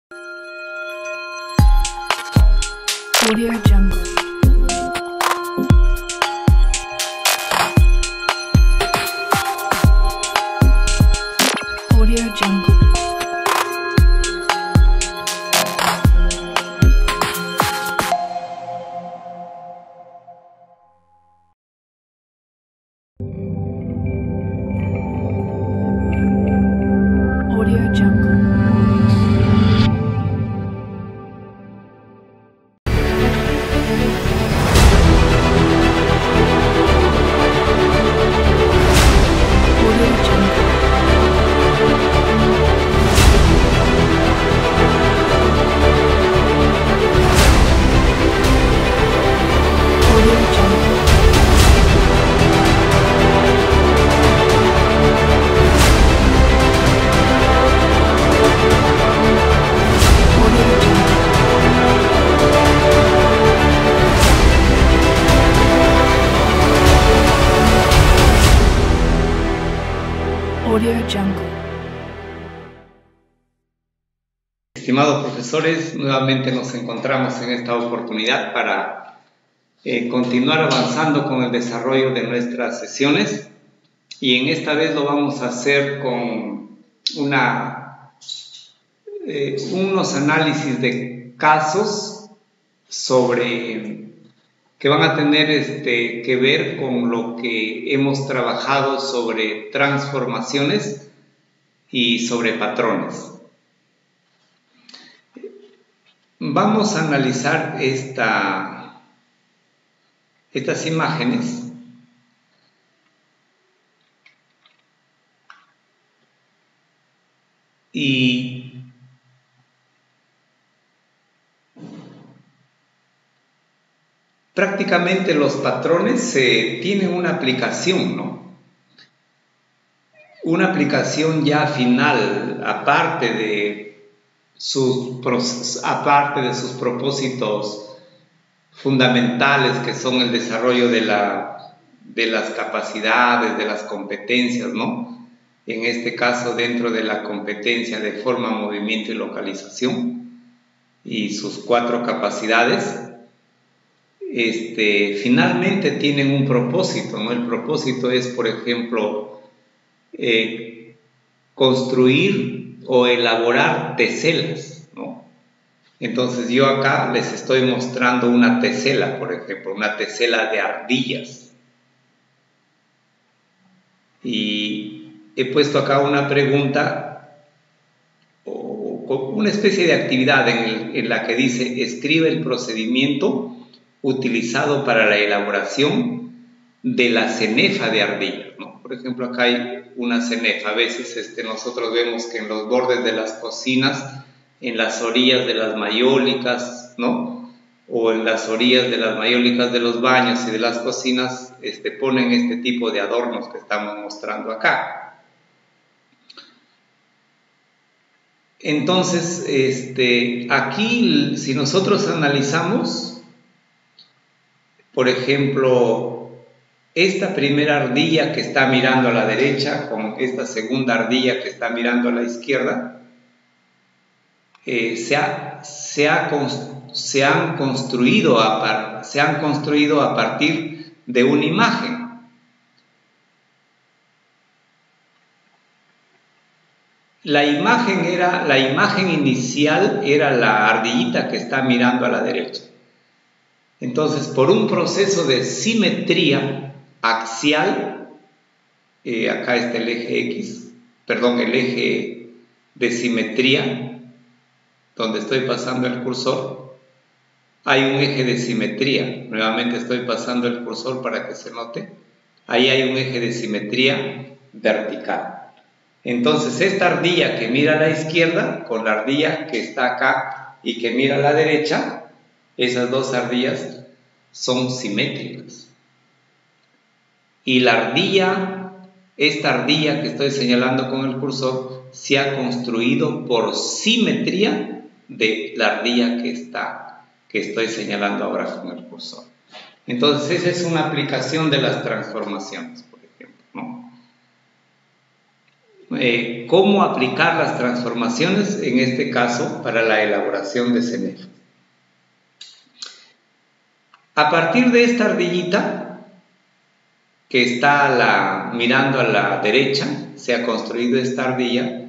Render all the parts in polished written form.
Audio Jungle. Audio Jungle. Audio Jungle. Audio Jungle. Estimados profesores, nuevamente nos encontramos en esta oportunidad para continuar avanzando con el desarrollo de nuestras sesiones, y en esta vez lo vamos a hacer con unos análisis de casos que van a tener que ver con lo que hemos trabajado sobre transformaciones y sobre patrones. Vamos a analizar estas imágenes y prácticamente los patrones tienen una aplicación, ¿no? Una aplicación ya final, aparte de sus propósitos fundamentales, que son el desarrollo de las capacidades, de las competencias, ¿no? En este caso, dentro de la competencia de forma, movimiento y localización, y sus 4 capacidades, finalmente tienen un propósito, ¿no? El propósito es, por ejemplo, construir o elaborar teselas, ¿no? Entonces yo acá les estoy mostrando una tesela, por ejemplo, una tesela de ardillas. Y he puesto acá una pregunta o una especie de actividad en la que dice: escribe el procedimiento utilizado para la elaboración de la cenefa de ardilla, ¿no? Por ejemplo, acá hay una cenefa. A veces nosotros vemos que en los bordes de las cocinas, en las orillas de las mayólicas, ¿no? O en las orillas de las mayólicas de los baños y de las cocinas, ponen este tipo de adornos que estamos mostrando acá. Entonces, aquí, si nosotros analizamos, por ejemplo, esta primera ardilla que está mirando a la derecha con esta segunda ardilla que está mirando a la izquierda, se han construido a partir de una imagen. La imagen inicial era la ardillita que está mirando a la derecha. Entonces, por un proceso de simetría axial, acá está el eje X, perdón, el eje de simetría, donde estoy pasando el cursor, hay un eje de simetría. Nuevamente estoy pasando el cursor para que se note. Ahí hay un eje de simetría vertical. Entonces, esta ardilla que mira a la izquierda con la ardilla que está acá y que mira a la derecha, esas dos ardillas son simétricas. Y esta ardilla que estoy señalando con el cursor, se ha construido por simetría de la ardilla que estoy señalando ahora con el cursor. Entonces, esa es una aplicación de las transformaciones, por ejemplo, ¿no? cómo aplicar las transformaciones, en este caso, para la elaboración de CENEF. A partir de esta ardillita, que está mirando a la derecha, se ha construido esta ardilla,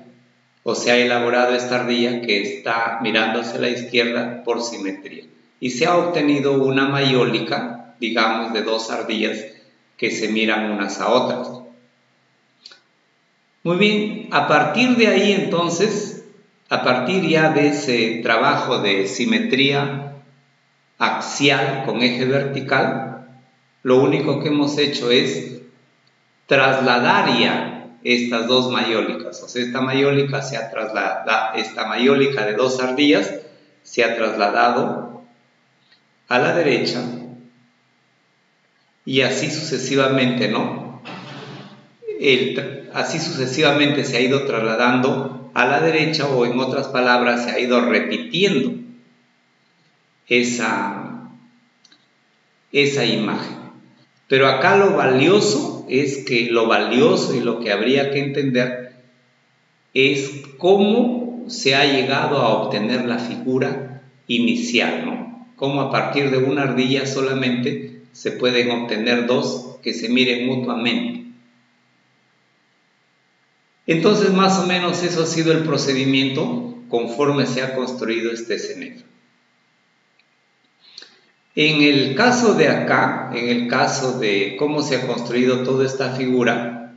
o se ha elaborado esta ardilla que está mirando hacia la izquierda por simetría. Y se ha obtenido una mayólica, digamos, de dos ardillas que se miran unas a otras. Muy bien, a partir de ahí entonces, a partir ya de ese trabajo de simetría axial con eje vertical, lo único que hemos hecho es trasladar ya estas dos mayólicas. O sea, esta mayólica se ha trasladado, esta mayólica de dos ardillas se ha trasladado a la derecha y así sucesivamente, ¿no? Así sucesivamente se ha ido trasladando a la derecha, o en otras palabras se ha ido repitiendo esa imagen. Pero acá lo valioso y lo que habría que entender es cómo se ha llegado a obtener la figura inicial, ¿no? Cómo a partir de una ardilla solamente se pueden obtener dos que se miren mutuamente. Entonces, más o menos eso ha sido el procedimiento conforme se ha construido este CENEF. En el caso de acá, en el caso de cómo se ha construido toda esta figura,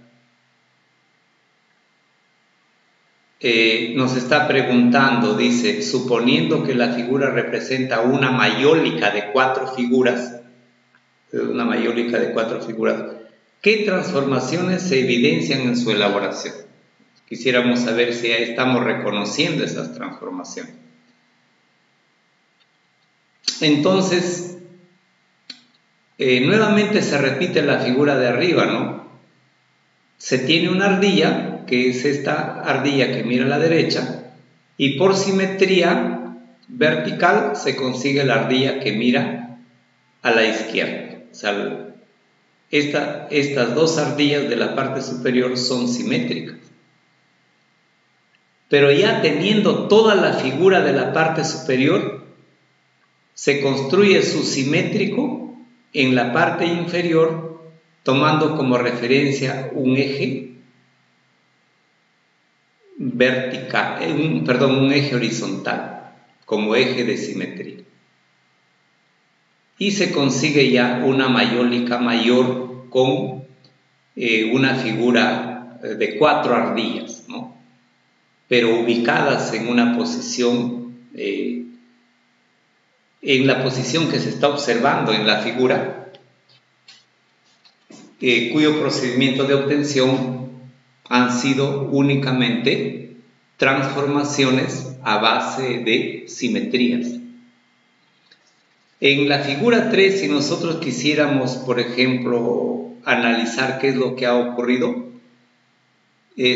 nos está preguntando, dice, suponiendo que la figura representa una mayólica de cuatro figuras, ¿qué transformaciones se evidencian en su elaboración? Quisiéramos saber si estamos reconociendo esas transformaciones. Entonces, nuevamente se repite la figura de arriba, ¿no? Se tiene una ardilla, que es esta ardilla que mira a la derecha, y por simetría vertical se consigue la ardilla que mira a la izquierda. O sea, estas dos ardillas de la parte superior son simétricas. Pero ya teniendo toda la figura de la parte superior, se construye su simétrico en la parte inferior, tomando como referencia un eje vertical, un eje horizontal, como eje de simetría. Y se consigue ya una mayólica mayor con una figura de cuatro ardillas, ¿no? Pero ubicadas en una posición, en la posición que se está observando en la figura, cuyo procedimiento de obtención han sido únicamente transformaciones a base de simetrías. En la figura 3, si nosotros quisiéramos, por ejemplo, analizar qué es lo que ha ocurrido,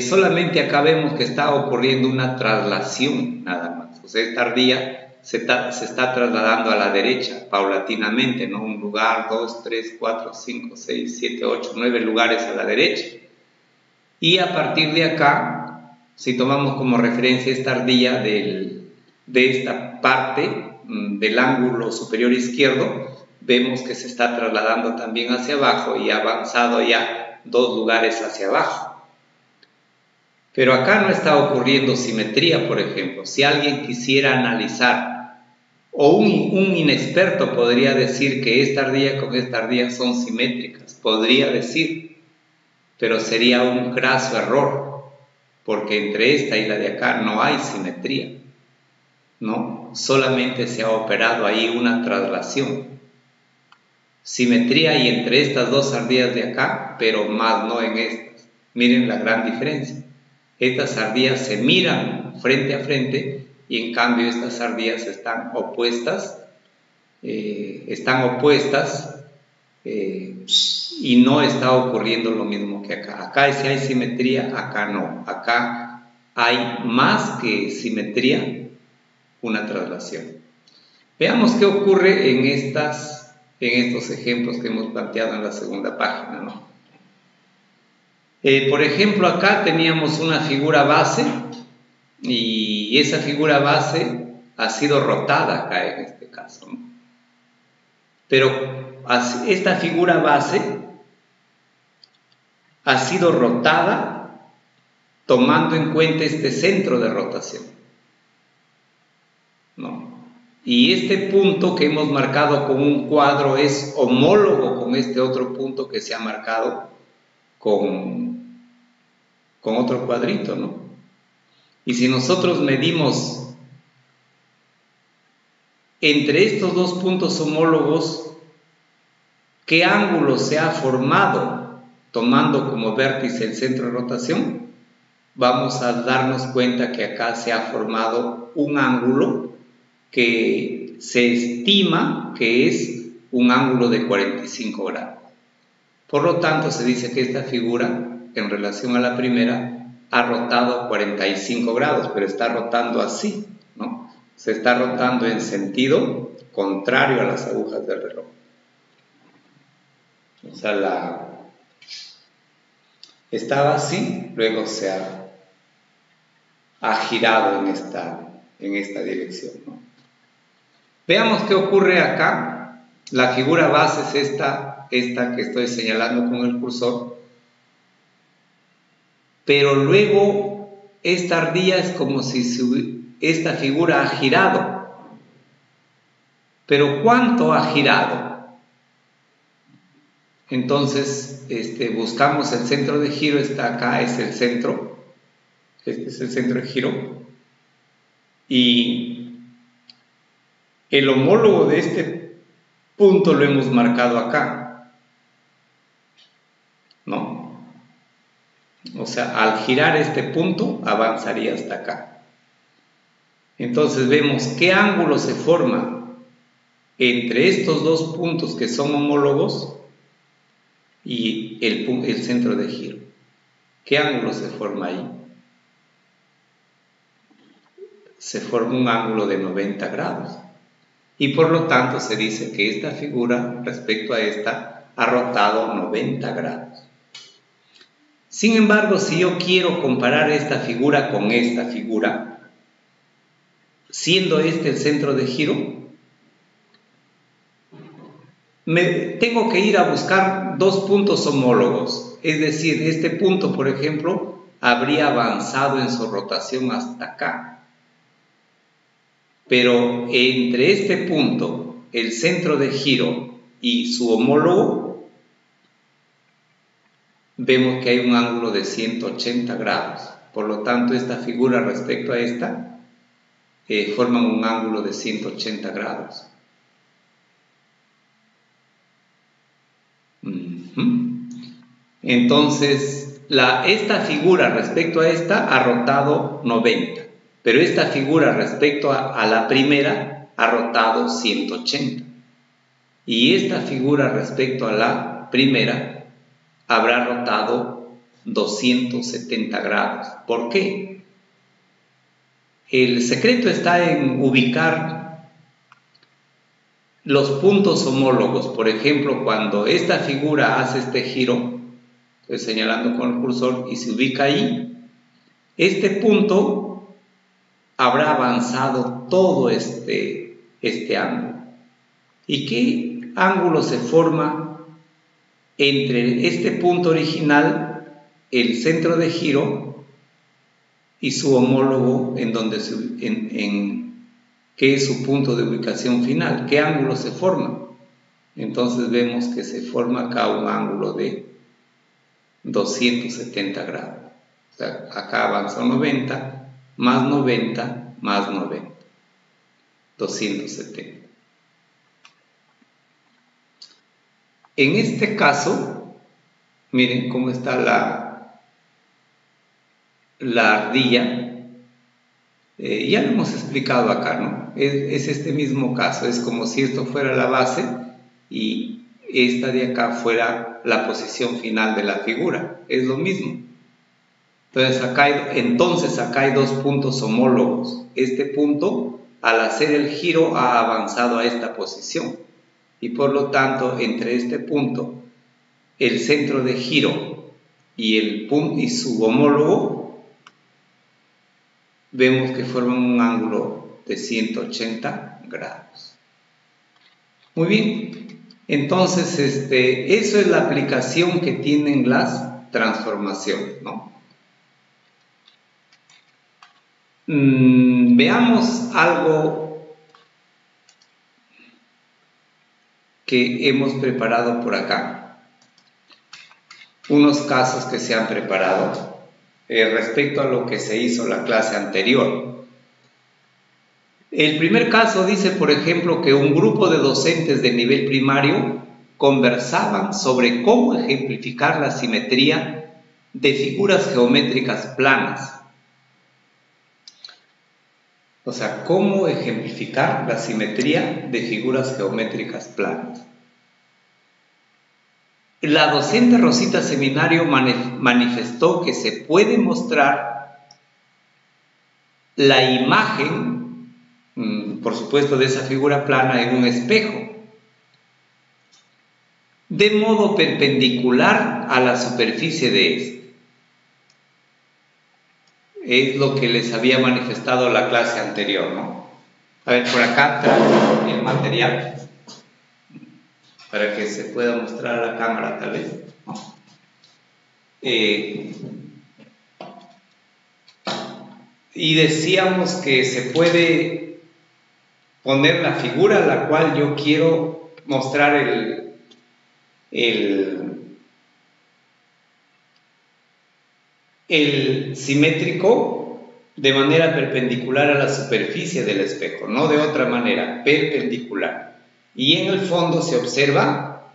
solamente acá vemos que está ocurriendo una traslación nada más. O sea, esta ardilla se está trasladando a la derecha paulatinamente, ¿no? Un lugar, 2, 3, 4, 5, 6, 7, 8, 9 lugares a la derecha. Y a partir de acá, si tomamos como referencia esta ardilla de esta parte del ángulo superior izquierdo, vemos que se está trasladando también hacia abajo y ha avanzado ya 2 lugares hacia abajo. Pero acá no está ocurriendo simetría, por ejemplo. Si alguien quisiera analizar, o un inexperto podría decir que esta ardilla con esta ardilla son simétricas, podría decir, pero sería un graso error, porque entre esta y la de acá no hay simetría, ¿no? Solamente se ha operado ahí una traslación. Simetría hay entre estas dos ardillas de acá, pero más no en estas. Miren la gran diferencia. Estas ardillas se miran frente a frente y en cambio estas ardillas están opuestas y no está ocurriendo lo mismo que acá. Acá sí hay simetría, acá no. Acá hay más que simetría, una traslación. Veamos qué ocurre en estos ejemplos que hemos planteado en la segunda página, ¿no? Por ejemplo, acá teníamos una figura base y esa figura base ha sido rotada acá en este caso, ¿no? Pero esta figura base ha sido rotada tomando en cuenta este centro de rotación, ¿no? Y este punto que hemos marcado con un cuadro es homólogo con este otro punto que se ha marcado con otro cuadrito, ¿no? Y si nosotros medimos entre estos dos puntos homólogos, ¿qué ángulo se ha formado tomando como vértice el centro de rotación? Vamos a darnos cuenta que acá se ha formado un ángulo que se estima que es un ángulo de 45 grados. Por lo tanto, se dice que esta figura, en relación a la primera, ha rotado 45 grados, pero está rotando así, ¿no? Se está rotando en sentido contrario a las agujas del reloj. O sea, estaba así, luego se ha girado en esta dirección, ¿no? Veamos qué ocurre acá. La figura base es esta que estoy señalando con el cursor, pero luego esta ardilla es como si esta figura ha girado. Pero ¿cuánto ha girado? Entonces buscamos el centro de giro, está acá, es el centro, este es el centro de giro, y el homólogo de este punto lo hemos marcado acá, ¿no? O sea, al girar este punto avanzaría hasta acá. Entonces vemos qué ángulo se forma entre estos dos puntos que son homólogos y el centro de giro. ¿Qué ángulo se forma ahí? Se forma un ángulo de 90 grados. Y por lo tanto se dice que esta figura respecto a esta ha rotado 90 grados. Sin embargo, si yo quiero comparar esta figura con esta figura, siendo este el centro de giro, tengo que ir a buscar dos puntos homólogos. Es decir, este punto, por ejemplo, habría avanzado en su rotación hasta acá. Pero entre este punto, el centro de giro y su homólogo, vemos que hay un ángulo de 180 grados. Por lo tanto, esta figura respecto a esta forman un ángulo de 180 grados. Entonces, esta figura respecto a esta ha rotado 90, pero esta figura respecto a la primera ha rotado 180. Y esta figura respecto a la primera habrá rotado 270 grados. ¿Por qué? El secreto está en ubicar los puntos homólogos. Por ejemplo, cuando esta figura hace este giro, estoy señalando con el cursor y se ubica ahí, este punto habrá avanzado todo este ángulo. ¿Y qué ángulo se forma entre este punto original, el centro de giro, y su homólogo que es su punto de ubicación final? ¿Qué ángulo se forma? Entonces vemos que se forma acá un ángulo de 270 grados. O sea, acá avanzó 90, más 90, más 90. 270. En este caso, miren cómo está la ardilla. Ya lo hemos explicado acá, ¿no? Es este mismo caso. Es como si esto fuera la base y esta de acá fuera la posición final de la figura. Es lo mismo. Entonces acá hay dos puntos homólogos. Este punto, al hacer el giro, ha avanzado a esta posición. Y por lo tanto, entre este punto, el centro de giro y el punto y su homólogo, vemos que forman un ángulo de 180 grados. Muy bien, entonces eso es la aplicación que tienen las transformaciones, ¿no? Veamos algo que hemos preparado por acá. Unos casos que se han preparado respecto a lo que se hizo la clase anterior. El primer caso dice, por ejemplo, que un grupo de docentes de nivel primario conversaban sobre cómo ejemplificar la simetría de figuras geométricas planas. O sea, cómo ejemplificar la simetría de figuras geométricas planas. La docente Rosita Seminario manifestó que se puede mostrar la imagen, por supuesto, de esa figura plana en un espejo, de modo perpendicular a la superficie de este. Es lo que les había manifestado la clase anterior, ¿no? A ver, por acá traigo el material para que se pueda mostrar a la cámara, tal vez, ¿no? Y decíamos que se puede poner la figura a la cual yo quiero mostrar el simétrico de manera perpendicular a la superficie del espejo, no de otra manera, perpendicular. Y en el fondo se observa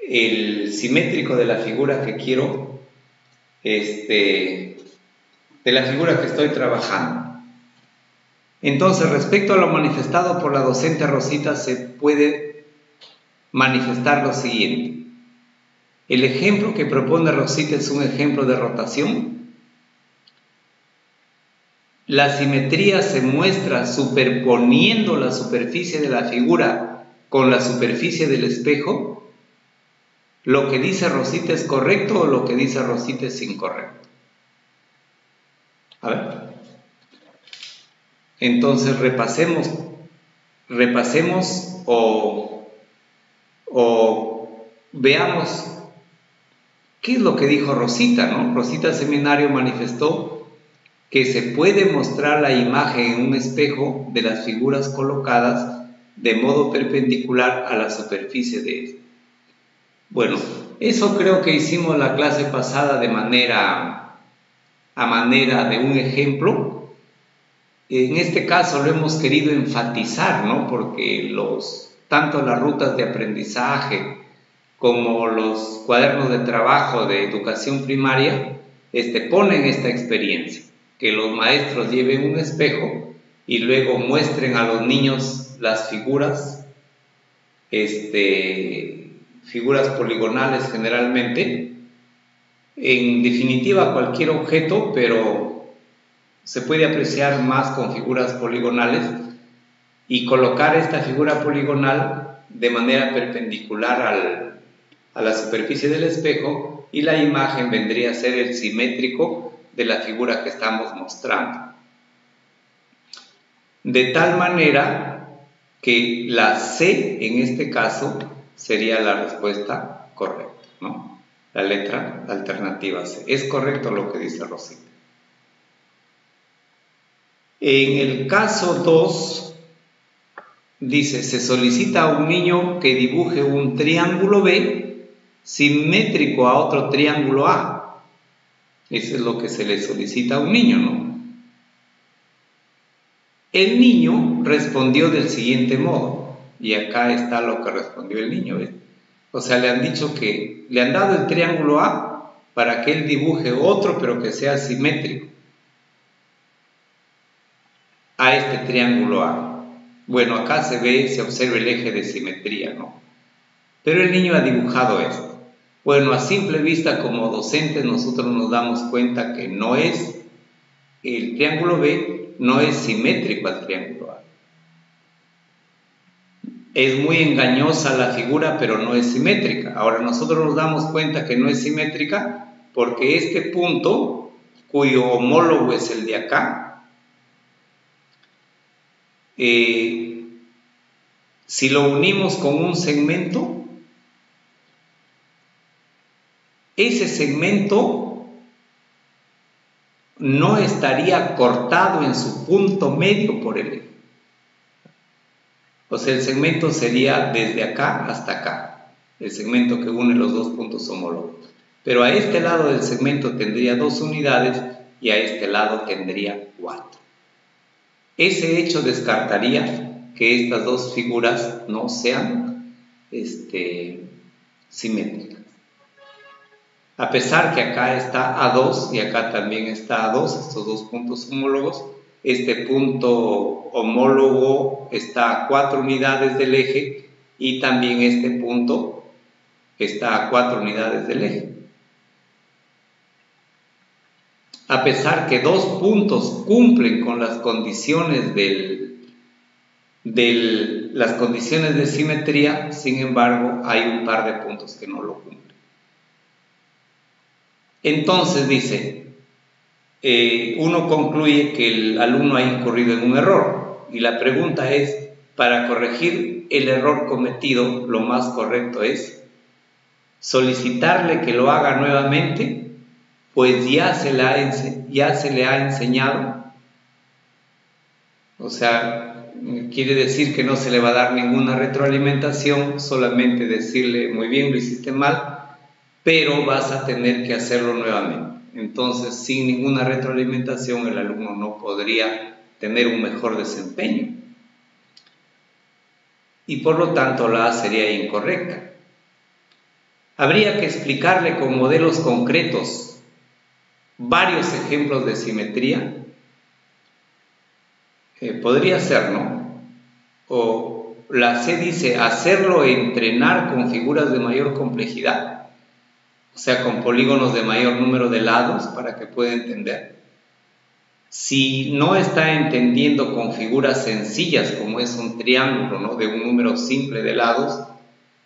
el simétrico de la figura que quiero, de la figura que estoy trabajando. Entonces, respecto a lo manifestado por la docente Rosita, se puede manifestar lo siguiente. El ejemplo que propone Rosita es un ejemplo de rotación. La simetría se muestra superponiendo la superficie de la figura con la superficie del espejo. ¿Lo que dice Rosita es correcto o lo que dice Rosita es incorrecto? A ver. Entonces repasemos o veamos qué es lo que dijo Rosita, ¿no? Rosita Seminario manifestó que se puede mostrar la imagen en un espejo de las figuras colocadas de modo perpendicular a la superficie de este. Bueno, eso creo que hicimos la clase pasada a manera de un ejemplo. En este caso lo hemos querido enfatizar, ¿no? Porque tanto las rutas de aprendizaje como los cuadernos de trabajo de educación primaria ponen esta experiencia, que los maestros lleven un espejo y luego muestren a los niños las figuras, figuras poligonales generalmente, en definitiva cualquier objeto, pero se puede apreciar más con figuras poligonales, y colocar esta figura poligonal de manera perpendicular a la superficie del espejo, y la imagen vendría a ser el simétrico de la figura que estamos mostrando. De tal manera que la C en este caso sería la respuesta correcta, ¿no? La letra alternativa C. Es correcto lo que dice Rosita. En el caso 2 dice, se solicita a un niño que dibuje un triángulo B simétrico a otro triángulo A. Eso es lo que se le solicita a un niño, ¿no? El niño respondió del siguiente modo, y acá está lo que respondió el niño, ¿ves? O sea, le han dicho que le han dado el triángulo A para que él dibuje otro, pero que sea simétrico a este triángulo A. Bueno, acá se observa el eje de simetría, ¿no? Pero el niño ha dibujado esto. Bueno, a simple vista como docentes nosotros nos damos cuenta que no es, el triángulo B no es simétrico al triángulo A. es muy engañosa la figura, pero no es simétrica. Ahora nosotros nos damos cuenta que no es simétrica porque este punto, cuyo homólogo es el de acá, si lo unimos con un segmento, ese segmento no estaría cortado en su punto medio por el eje. O sea, el segmento sería desde acá hasta acá, el segmento que une los dos puntos homólogos. Pero a este lado del segmento tendría 2 unidades y a este lado tendría 4. Ese hecho descartaría que estas dos figuras no sean simétricas. A pesar que acá está A2 y acá también está A2, estos dos puntos homólogos, este punto homólogo está a 4 unidades del eje y también este punto está a 4 unidades del eje. A pesar que dos puntos cumplen con las condiciones las condiciones de simetría, sin embargo, hay un par de puntos que no lo cumplen. Entonces dice, uno concluye que el alumno ha incurrido en un error y la pregunta es, para corregir el error cometido, lo más correcto es solicitarle que lo haga nuevamente, pues ya se le ha enseñado. O sea, quiere decir que no se le va a dar ninguna retroalimentación, solamente decirle, muy bien, lo hiciste mal, pero vas a tener que hacerlo nuevamente. Entonces, sin ninguna retroalimentación, el alumno no podría tener un mejor desempeño. Y por lo tanto, la A sería incorrecta. Habría que explicarle con modelos concretos varios ejemplos de simetría. Podría ser, ¿no? O la C dice, hacerlo entrenar con figuras de mayor complejidad, o sea, con polígonos de mayor número de lados para que pueda entender. Si no está entendiendo con figuras sencillas como es un triángulo, ¿no?, de un número simple de lados,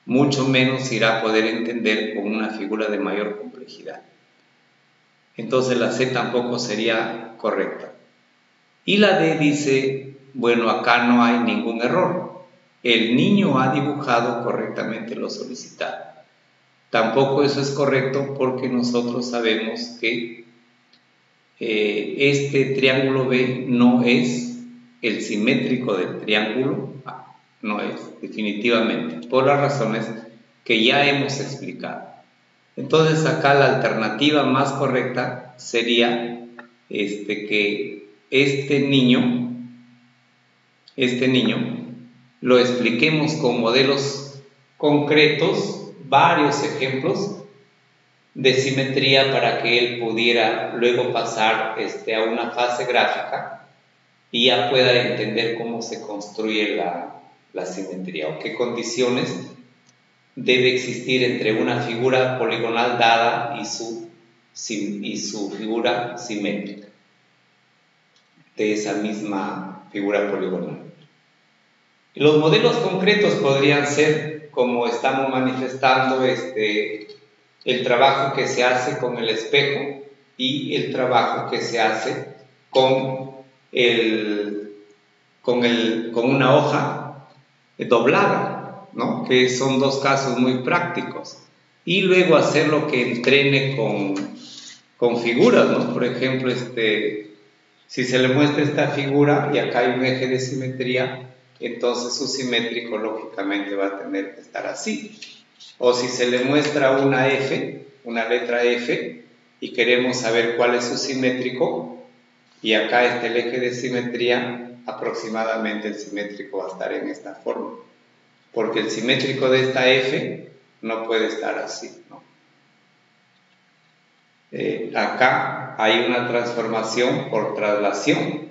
mucho menos irá a poder entender con una figura de mayor complejidad. Entonces la C tampoco sería correcta. Y la D dice, bueno, acá no hay ningún error. El niño ha dibujado correctamente lo solicitado. Tampoco eso es correcto porque nosotros sabemos que este triángulo B no es el simétrico del triángulo A. No es, definitivamente, por las razones que ya hemos explicado. Entonces acá la alternativa más correcta sería que este niño lo expliquemos con modelos concretos, varios ejemplos de simetría para que él pudiera luego pasar a una fase gráfica y ya pueda entender cómo se construye la simetría o qué condiciones debe existir entre una figura poligonal dada y su figura simétrica de esa misma figura poligonal. Los modelos concretos podrían ser, como estamos manifestando, el trabajo que se hace con el espejo y el trabajo que se hace con una hoja doblada, ¿no?, que son dos casos muy prácticos. Y luego hacerlo que entrene con figuras, ¿no? Por ejemplo, si se le muestra esta figura y acá hay un eje de simetría, entonces su simétrico lógicamente va a tener que estar así. O si se le muestra una letra F, y queremos saber cuál es su simétrico, y acá está el eje de simetría, aproximadamente el simétrico va a estar en esta forma, porque el simétrico de esta F no puede estar así, ¿no? Acá hay una transformación por traslación,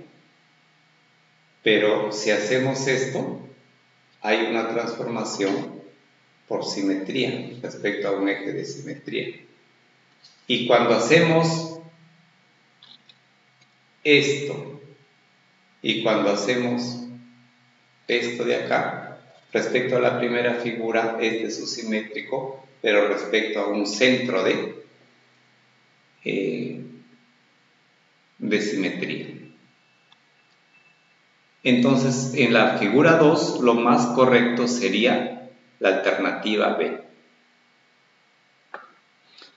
pero si hacemos esto, hay una transformación por simetría respecto a un eje de simetría. Y cuando hacemos esto y cuando hacemos esto de acá, Respecto a la primera figura, este es su simétrico, pero respecto a un centro de simetría. Entonces, en la figura 2, lo más correcto sería la alternativa B.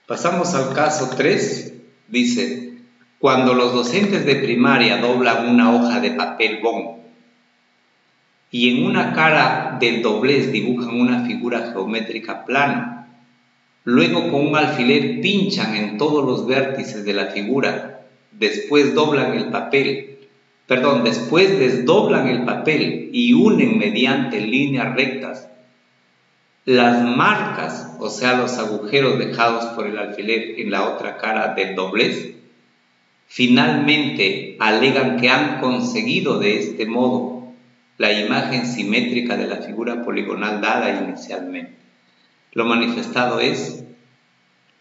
Pasamos al caso 3. Dice, cuando los docentes de primaria doblan una hoja de papel bond y en una cara del doblez dibujan una figura geométrica plana, luego con un alfiler pinchan en todos los vértices de la figura, después desdoblan el papel y unen mediante líneas rectas las marcas, o sea, los agujeros dejados por el alfiler en la otra cara del doblez. Finalmente alegan que han conseguido de este modo la imagen simétrica de la figura poligonal dada inicialmente. Lo manifestado es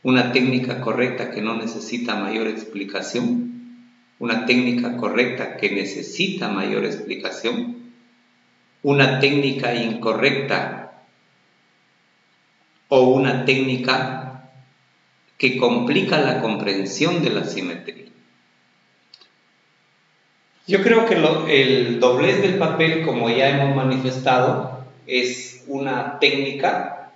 una técnica correcta que no necesita mayor explicación, una técnica correcta que necesita mayor explicación, una técnica incorrecta o una técnica que complica la comprensión de la simetría. Yo creo que el doblez del papel, como ya hemos manifestado, es una técnica,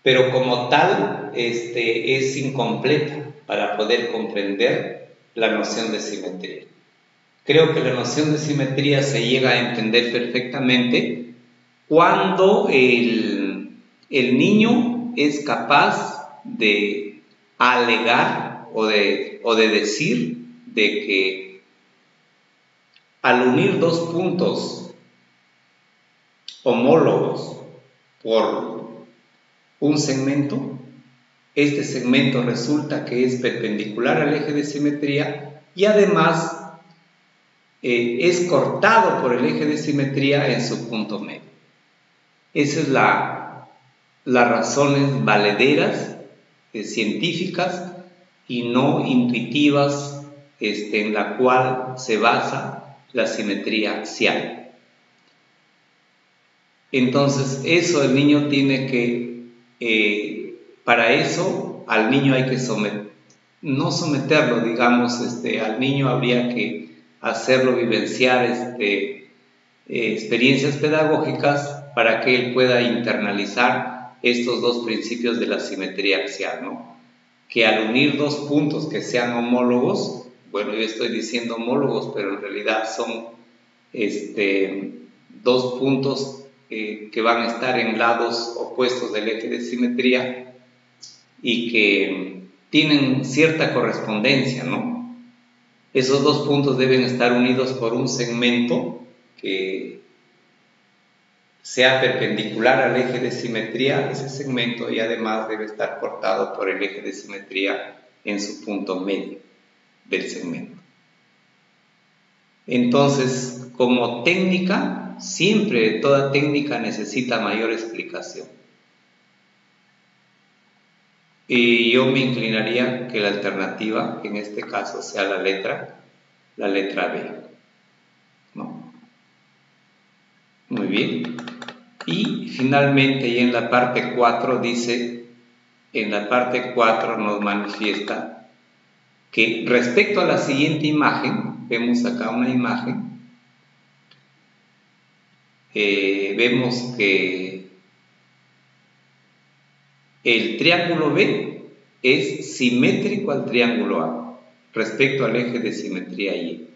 pero como tal es incompleta para poder comprender la noción de simetría. Creo que la noción de simetría se llega a entender perfectamente cuando el niño es capaz de alegar o de decir de que al unir dos puntos homólogos por un segmento, este segmento resulta que es perpendicular al eje de simetría y además es cortado por el eje de simetría en su punto medio. Esa es las razones valederas, científicas y no intuitivas en la cual se basa la simetría axial. Entonces, eso el niño tiene que, para eso al niño hay que no someterlo, digamos, al niño habría que hacerlo vivenciar experiencias pedagógicas para que él pueda internalizar estos dos principios de la simetría axial, ¿no? Que al unir dos puntos que sean homólogos, bueno, yo estoy diciendo homólogos, pero en realidad son dos puntos que van a estar en lados opuestos del eje de simetría y que tienen cierta correspondencia, ¿no? Esos dos puntos deben estar unidos por un segmento que sea perpendicular al eje de simetría, ese segmento, y además debe estar cortado por el eje de simetría en su punto medio del segmento. Entonces, como técnica, siempre toda técnica necesita mayor explicación. Y yo me inclinaría que la alternativa, en este caso, sea la letra B, ¿no? Muy bien. Y finalmente, y en la parte 4 dice, en la parte 4 nos manifiesta que respecto a la siguiente imagen, vemos acá una imagen, vemos que el triángulo B es simétrico al triángulo A respecto al eje de simetría Y.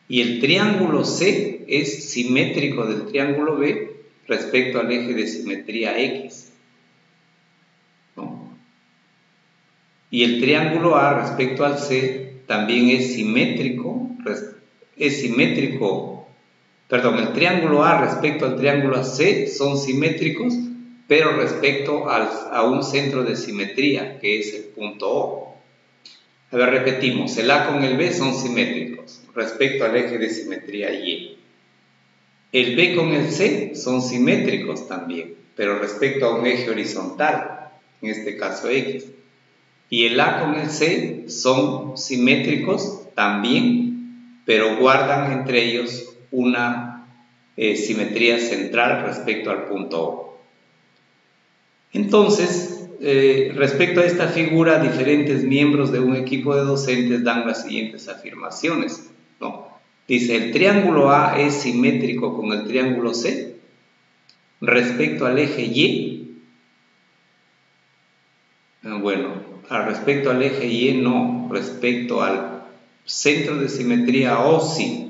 Y el triángulo C es simétrico del triángulo B respecto al eje de simetría X, ¿no? Y el triángulo A respecto al C también es simétrico, el triángulo A respecto al triángulo C son simétricos, pero respecto a un centro de simetría, que es el punto O. A ver, repetimos, el A con el B son simétricos respecto al eje de simetría Y. El B con el C son simétricos también, pero respecto a un eje horizontal, en este caso X. Y el A con el C son simétricos también, pero guardan entre ellos una simetría central respecto al punto O. Entonces, respecto a esta figura, diferentes miembros de un equipo de docentes dan las siguientes afirmaciones, ¿no? Dice, el triángulo A es simétrico con el triángulo C respecto al eje Y. Bueno, respecto al eje Y no, respecto al centro de simetría O sí.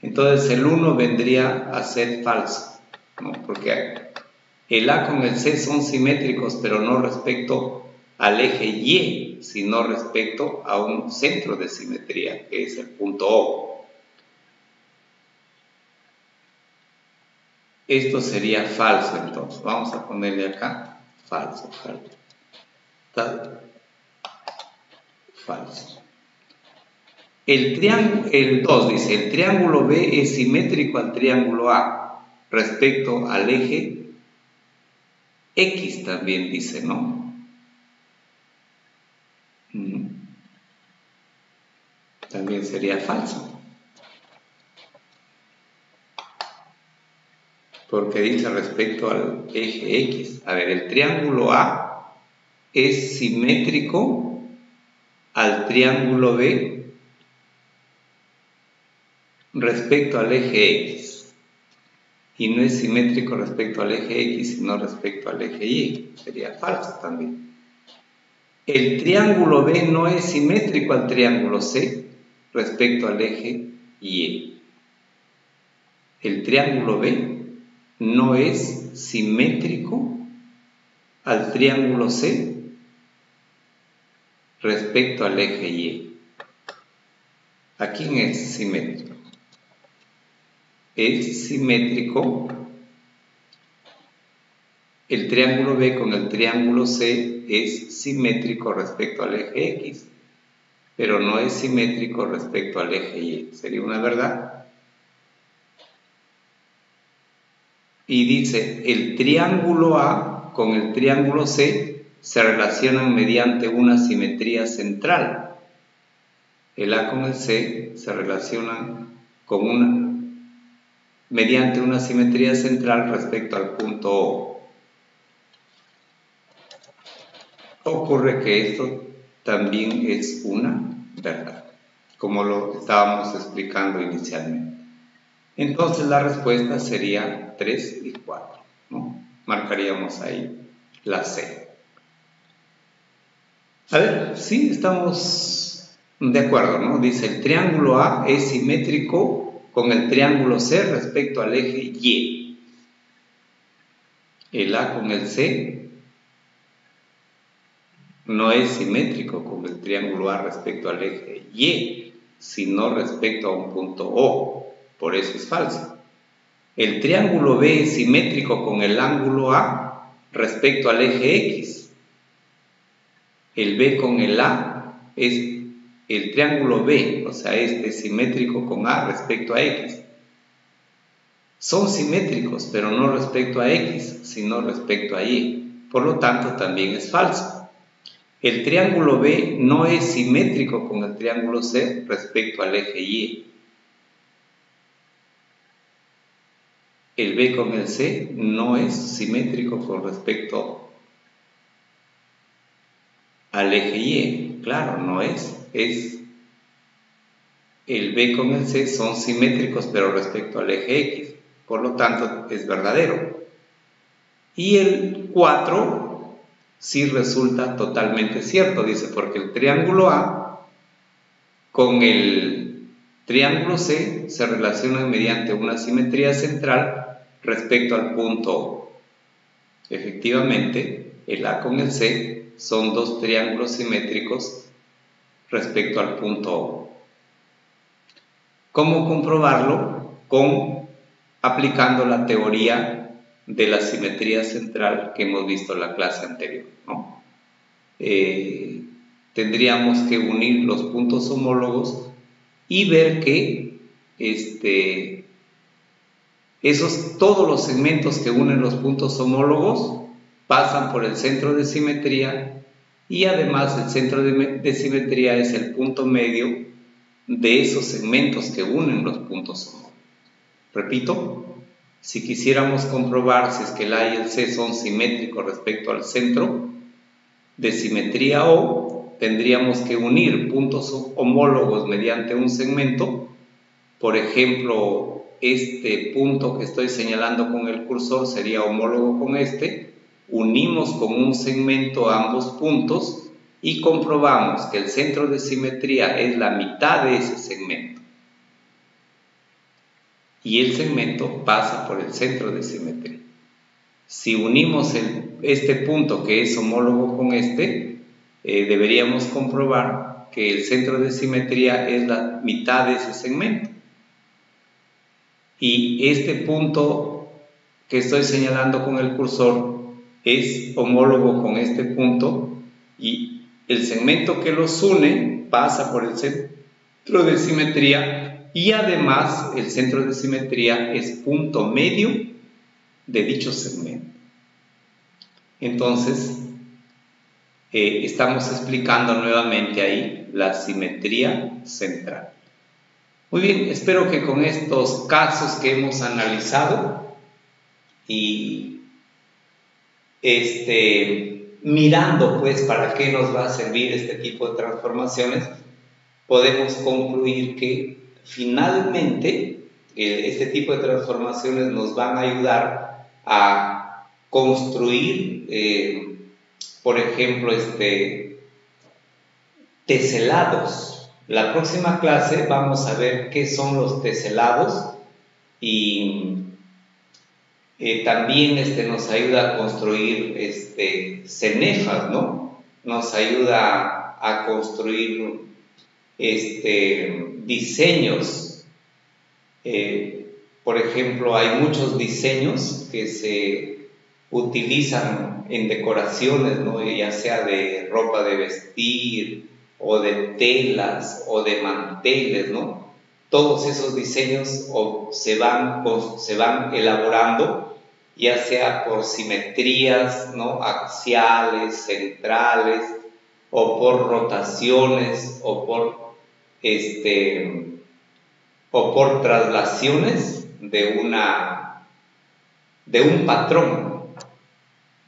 Entonces el 1 vendría a ser falso, ¿no? Porque el A con el C son simétricos, pero no respecto al eje Y, sino respecto a un centro de simetría, que es el punto O. Esto sería falso, entonces. Vamos a ponerle acá, falso, falso. El 2 dice, el triángulo B es simétrico al triángulo A respecto al eje X también dice, ¿no? También sería falso. Porque dice respecto al eje X. A ver, el triángulo A es simétrico al triángulo B respecto al eje X. Y no es simétrico respecto al eje X, sino respecto al eje Y. Sería falso también. El triángulo B no es simétrico al triángulo C respecto al eje Y. El triángulo B no es simétrico al triángulo C respecto al eje Y. ¿A quién es simétrico? Es simétrico el triángulo B con el triángulo C, es simétrico respecto al eje X, pero no es simétrico respecto al eje Y. ¿Sería una verdad? Y dice, el triángulo A con el triángulo C se relacionan mediante una simetría central. El A con el C se relacionan mediante una simetría central respecto al punto O. Ocurre que esto también es una verdad, como lo estábamos explicando inicialmente. Entonces la respuesta sería 3 y 4, ¿no? Marcaríamos ahí la C. A ver, sí, estamos de acuerdo, ¿no? Dice, el triángulo A es simétrico con el triángulo C respecto al eje Y. El A con el C no es simétrico con el triángulo A respecto al eje Y, sino respecto a un punto O. Por eso es falso. El triángulo B es simétrico con el ángulo A respecto al eje X. El B con el A es el triángulo B, o sea, este es simétrico con A respecto a X. Son simétricos, pero no respecto a X, sino respecto a Y. Por lo tanto, también es falso. El triángulo B no es simétrico con el triángulo C respecto al eje Y. El B con el C no es simétrico con respecto al eje Y. Claro, no es. El B con el C son simétricos, pero respecto al eje X. Por lo tanto, es verdadero. Y el 4 sí resulta totalmente cierto, dice, porque el triángulo A con el triángulo C se relacionan mediante una simetría central respecto al punto O. Efectivamente, el A con el C son dos triángulos simétricos respecto al punto O. ¿Cómo comprobarlo? Aplicando la teoría de la simetría central que hemos visto en la clase anterior, ¿no? Tendríamos que unir los puntos homólogos y ver que todos los segmentos que unen los puntos homólogos pasan por el centro de simetría, y además el centro de simetría es el punto medio de esos segmentos que unen los puntos homólogos. Repito, Si quisiéramos comprobar si es que el A y el C son simétricos respecto al centro de simetría O, tendríamos que unir puntos homólogos mediante un segmento. Por ejemplo, este punto que estoy señalando con el cursor sería homólogo con este. Unimos con un segmento ambos puntos y comprobamos que el centro de simetría es la mitad de ese segmento. Y el segmento pasa por el centro de simetría. Si unimos este punto que es homólogo con este, deberíamos comprobar que el centro de simetría es la mitad de ese segmento. Y este punto que estoy señalando con el cursor es homólogo con este punto y el segmento que los une pasa por el centro de simetría. Y además el centro de simetría es punto medio de dicho segmento. Entonces, estamos explicando nuevamente ahí la simetría central. Muy bien, espero que con estos casos que hemos analizado y mirando pues para qué nos va a servir este tipo de transformaciones, podemos concluir que finalmente este tipo de transformaciones nos van a ayudar a construir, por ejemplo, teselados. La próxima clase vamos a ver qué son los teselados y también nos ayuda a construir cenefas, ¿no? Nos ayuda a construir diseños. Por ejemplo, hay muchos diseños que se utilizan en decoraciones, ¿no? Ya sea de ropa de vestir o de telas o de manteles, ¿no? Todos esos diseños se van elaborando, ya sea por simetrías, ¿no? Axiales, centrales, o por rotaciones, o por traslaciones de un patrón,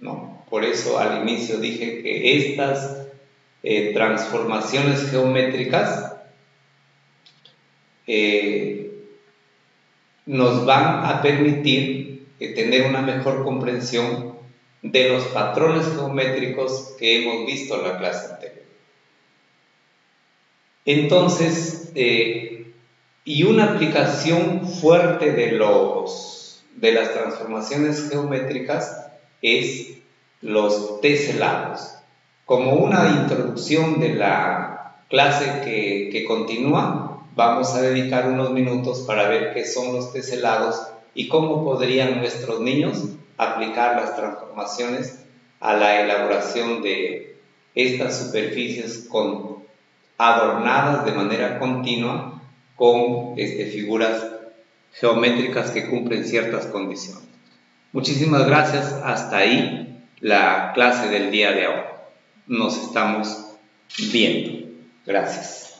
¿no? Por eso al inicio dije que estas transformaciones geométricas nos van a permitir tener una mejor comprensión de los patrones geométricos que hemos visto en la clase anterior. Entonces, y una aplicación fuerte de las transformaciones geométricas es los teselados. Como una introducción de la clase que continúa, vamos a dedicar unos minutos para ver qué son los teselados y cómo podrían nuestros niños aplicar las transformaciones a la elaboración de estas superficies adornadas de manera continua con figuras geométricas que cumplen ciertas condiciones. Muchísimas gracias. Hasta ahí la clase del día de hoy. Nos estamos viendo. Gracias.